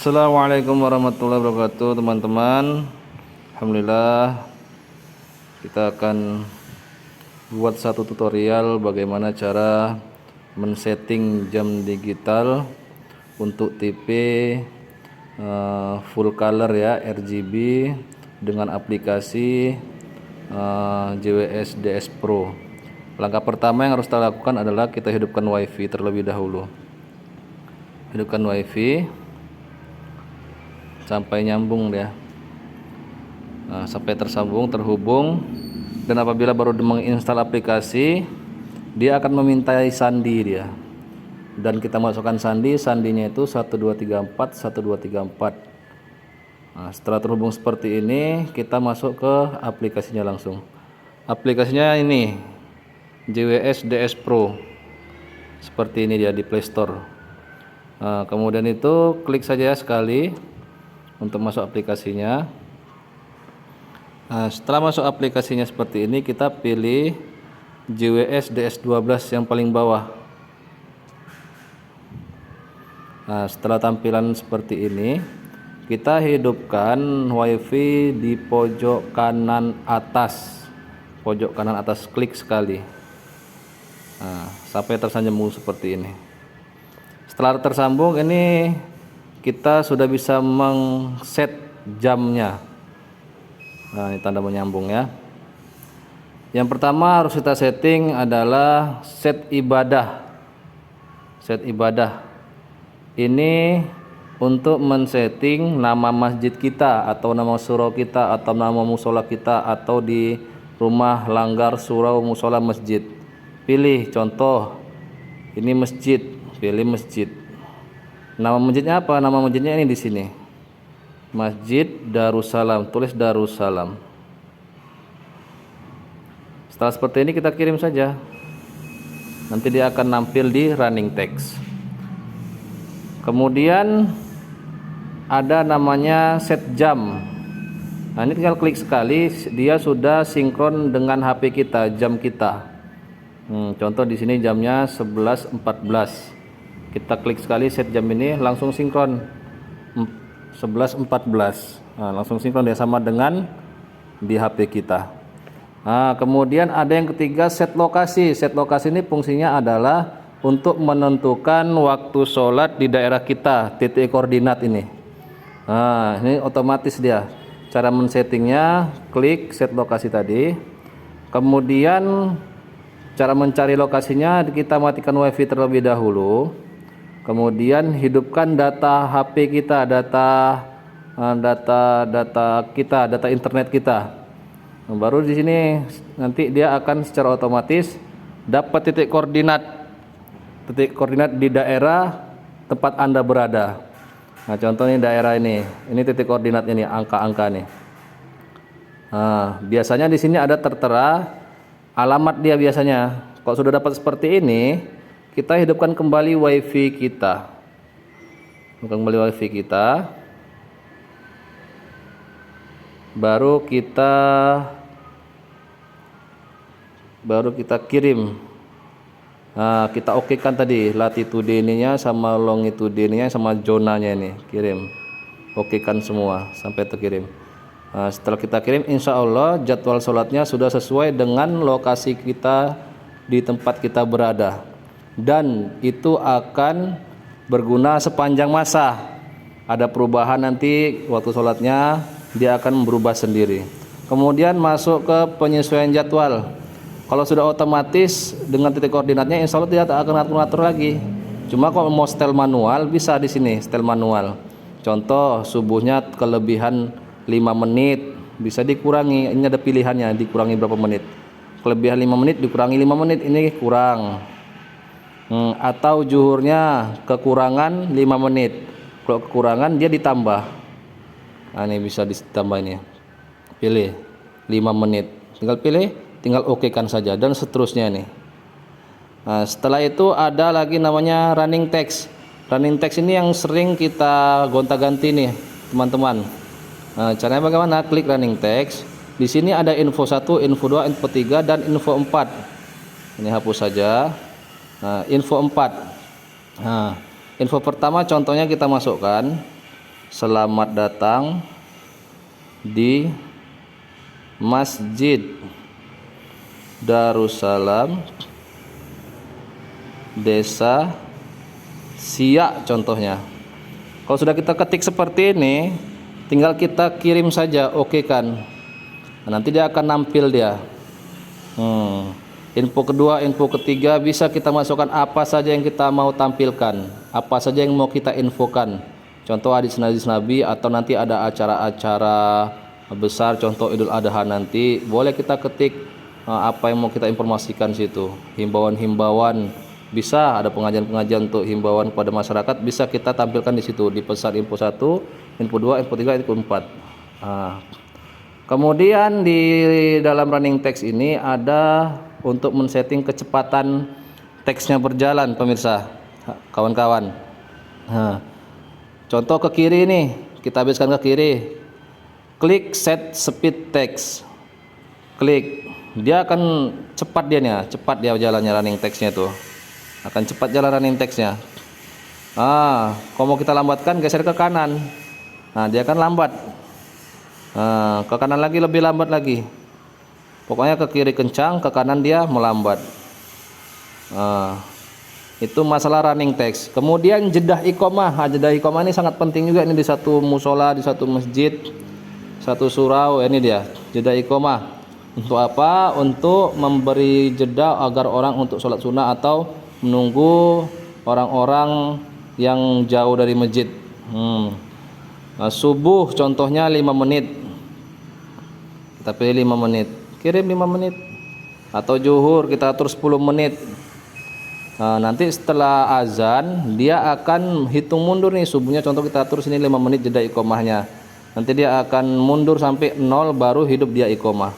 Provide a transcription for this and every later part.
Assalamualaikum warahmatullahi wabarakatuh, teman-teman. Alhamdulillah, kita akan buat satu tutorial bagaimana cara men-setting jam digital untuk TV full color ya, RGB dengan aplikasi JWS DS Pro. Langkah pertama yang harus kita lakukan adalah kita hidupkan WiFi terlebih dahulu. Hidupkan WiFi sampai nyambung dia, sampai tersambung, terhubung. Dan apabila baru menginstal aplikasi, dia akan memintai sandi dia, dan kita masukkan sandinya itu 1234 1234. Setelah terhubung seperti ini, kita masuk ke aplikasinya langsung. Aplikasinya ini JWS DS Pro, seperti ini dia di Play Store. Kemudian itu klik saja sekali untuk masuk aplikasinya. Setelah masuk aplikasinya seperti ini, kita pilih JWS DS12 yang paling bawah. Setelah tampilan seperti ini, kita hidupkan WiFi di pojok kanan atas. Pojok kanan atas, klik sekali sampai tersambung seperti ini. Setelah tersambung, ini kita sudah bisa mengset jamnya. Ini tanda menyambung ya. Yang pertama harus kita setting adalah set ibadah. Set ibadah ini untuk men-setting nama masjid kita, atau nama surau kita, atau nama musola kita, atau di rumah langgar surau musola masjid. Pilih contoh, ini masjid, pilih masjid. Nama masjidnya apa? Nama masjidnya ini di sini. Masjid Darussalam, tulis Darussalam. Setelah seperti ini kita kirim saja. Nanti dia akan nampil di running text. Kemudian ada namanya set jam. Ini tinggal klik sekali, dia sudah sinkron dengan HP kita, jam kita. Contoh di sini jamnya 11.14. Kita klik sekali set jam ini, langsung sinkron 11.14. Langsung sinkron dia sama dengan di HP kita. Kemudian ada yang ketiga, set lokasi. Set lokasi ini fungsinya adalah untuk menentukan waktu sholat di daerah kita, titik koordinat ini. Ini otomatis dia. Cara men-settingnya, klik set lokasi tadi. Kemudian cara mencari lokasinya, kita matikan WiFi terlebih dahulu. Kemudian hidupkan data HP kita, data internet kita. Baru di sini nanti dia akan secara otomatis dapat titik koordinat di daerah tempat Anda berada. Contohnya daerah ini titik koordinatnya nih, angka-angka nih. Biasanya di sini ada tertera alamat dia biasanya. Kalau sudah dapat seperti ini, kita hidupkan kembali WiFi kita. Baru kita kirim. Kita okekan tadi latitude-nya sama longitude-nya sama zonanya ini, kirim. Okekan semua sampai terkirim. Setelah kita kirim, insya Allah jadwal sholatnya sudah sesuai dengan lokasi kita di tempat kita berada. Dan itu akan berguna sepanjang masa. Ada perubahan nanti waktu sholatnya, dia akan berubah sendiri. Kemudian masuk ke penyesuaian jadwal. Kalau sudah otomatis dengan titik koordinatnya, insya Allah tidak akan ngatur-ngatur lagi. Cuma kalau mau setel manual, bisa di sini setel manual. Contoh, subuhnya kelebihan 5 menit, bisa dikurangi. Ini ada pilihannya, dikurangi berapa menit. Kelebihan 5 menit dikurangi 5 menit, ini kurang. Atau zuhurnya kekurangan 5 menit. Kalau kekurangan dia ditambah. Ini bisa ditambah ini. Pilih 5 menit. Tinggal okekan saja, dan seterusnya nih. Setelah itu ada lagi namanya running text. Running text ini yang sering kita gonta-ganti nih, teman-teman. Caranya bagaimana? Klik running text. Di sini ada info 1, info 2, info 3 dan info 4. Ini hapus saja. Info 4. Info pertama contohnya kita masukkan. selamat datang di Masjid Darussalam Desa Siak contohnya. Kalau sudah kita ketik seperti ini, tinggal kita kirim saja, oke kan. Nanti dia akan nampil dia. Info kedua, info ketiga bisa kita masukkan apa saja yang kita mau tampilkan, apa saja yang mau kita infokan. Contoh hadis Nabi atau nanti ada acara-acara besar, contoh Idul Adha nanti, boleh kita ketik apa yang mau kita informasikan situ. Himbauan-himbauan bisa, ada pengajian-pengajian untuk himbauan kepada masyarakat, bisa kita tampilkan di situ, di pesan info 1, info 2, info 3, info 4. Kemudian di dalam running text ini ada untuk men-setting kecepatan teksnya berjalan, pemirsa, kawan-kawan. Contoh ke kiri nih, kita habiskan ke kiri. Klik set speed text. Klik, dia akan cepat dia nih, cepat dia jalannya running textnya tuh. Akan cepat jalan running textnya. Kalau mau kita lambatkan, geser ke kanan. Nah, dia akan lambat. Ke kanan lagi, lebih lambat lagi. Pokoknya ke kiri kencang, ke kanan dia melambat. Itu masalah running text. Kemudian jedah iqomah. Jedah iqomah ini sangat penting juga, ini di satu musola, di satu masjid, satu surau. Ini dia jedah iqomah. Untuk apa? Untuk memberi jeda agar orang untuk sholat sunnah atau menunggu orang-orang yang jauh dari masjid. Subuh contohnya 5 menit, kita pilih 5 menit, kirim 5 menit. Atau zuhur kita atur 10 menit. Nanti setelah azan dia akan hitung mundur nih, subuhnya contoh kita atur sini 5 menit jeda iqomahnya. Nanti dia akan mundur sampai 0 baru hidup dia iqomah.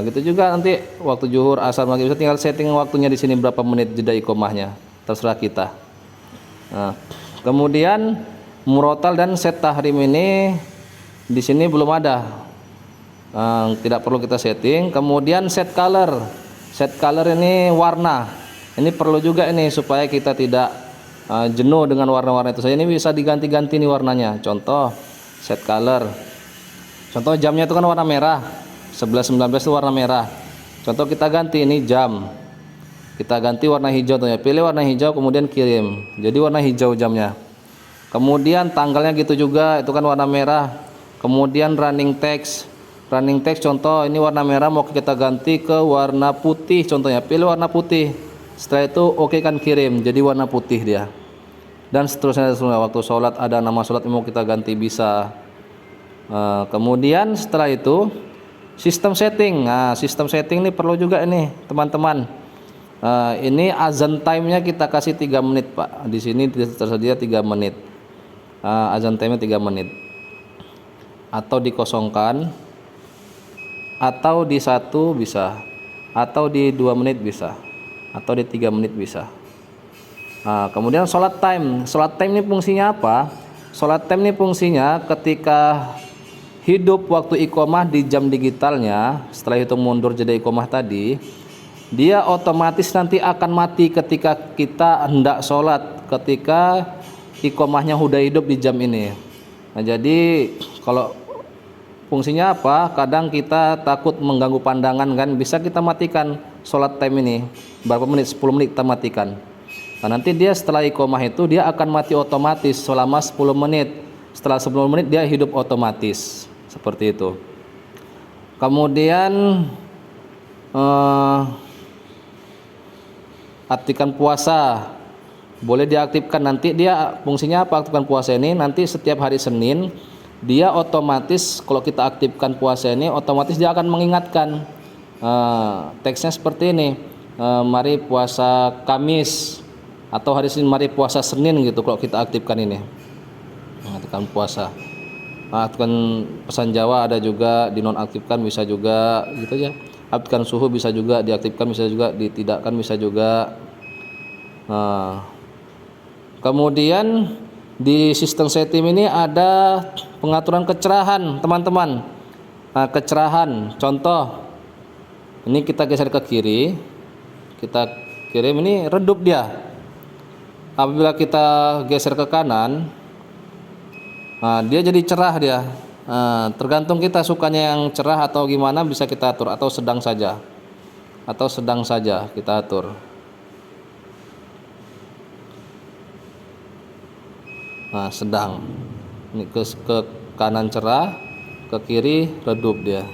Gitu juga nanti waktu zuhur, asar, maghrib, bisa tinggal setting waktunya di sini berapa menit jeda iqomahnya, terserah kita. Kemudian murotal dan set tahrim ini di sini belum ada, tidak perlu kita setting. Kemudian set color ini warna, ini perlu juga ini supaya kita tidak jenuh dengan warna-warna itu saja. Ini bisa diganti-ganti nih warnanya. Contoh set color, contoh jamnya itu kan warna merah, 11.19 itu warna merah. Contoh kita ganti ini jam, kita ganti warna hijau tuh ya, pilih warna hijau kemudian kirim, jadi warna hijau jamnya. Kemudian tanggalnya gitu juga, itu kan warna merah. Kemudian running text contoh ini warna merah, mau kita ganti ke warna putih contohnya, pilih warna putih. Setelah itu oke kan kirim, jadi warna putih dia. Dan seterusnya. Waktu sholat ada nama sholat yang mau kita ganti bisa. Kemudian setelah itu sistem setting. Sistem setting ini perlu juga ini teman-teman. Ini azan time-nya kita kasih 3 menit, Pak. Di sini tersedia 3 menit. Azan time-nya 3 menit. Atau dikosongkan, atau di 1 bisa, atau di 2 menit bisa, atau di 3 menit bisa. Kemudian sholat time. Sholat time ini fungsinya apa? Sholat time ini fungsinya ketika hidup waktu iqomah di jam digitalnya, setelah itu mundur jeda iqomah tadi, dia otomatis nanti akan mati ketika kita hendak sholat, ketika iqomahnya udah hidup di jam ini. Jadi kalau fungsinya apa? Kadang kita takut mengganggu pandangan kan, bisa kita matikan sholat time ini. Berapa menit? 10 menit kita matikan. Nanti dia setelah iqomah itu dia akan mati otomatis selama 10 menit. Setelah 10 menit dia hidup otomatis. Seperti itu. Kemudian aktifkan puasa, boleh diaktifkan. Nanti dia fungsinya apa? Aktifkan puasa ini nanti setiap hari Senin dia otomatis, kalau kita aktifkan puasa ini otomatis dia akan mengingatkan. Teksnya seperti ini, mari puasa Kamis, atau hari Senin mari puasa Senin gitu. Kalau kita aktifkan ini, aktifkan puasa. Aktifkan pesan Jawa ada juga, dinonaktifkan bisa juga gitu ya. Aktifkan suhu bisa juga diaktifkan, bisa juga ditidakkan, bisa juga. Kemudian di sistem setting ini ada pengaturan kecerahan, teman-teman. Kecerahan, contoh ini kita geser ke kiri, kita kirim, ini redup dia. Apabila kita geser ke kanan, Nah, dia jadi cerah dia. Nah, tergantung kita sukanya yang cerah atau gimana, bisa kita atur, atau sedang saja. Atau sedang saja kita atur. Nah, sedang. Ini ke kanan cerah, ke kiri redup dia.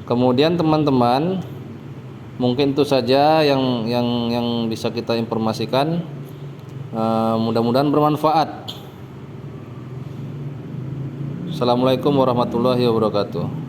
Kemudian teman-teman, mungkin itu saja yang bisa kita informasikan. Mudah-mudahan bermanfaat. Assalamualaikum warahmatullahi wabarakatuh.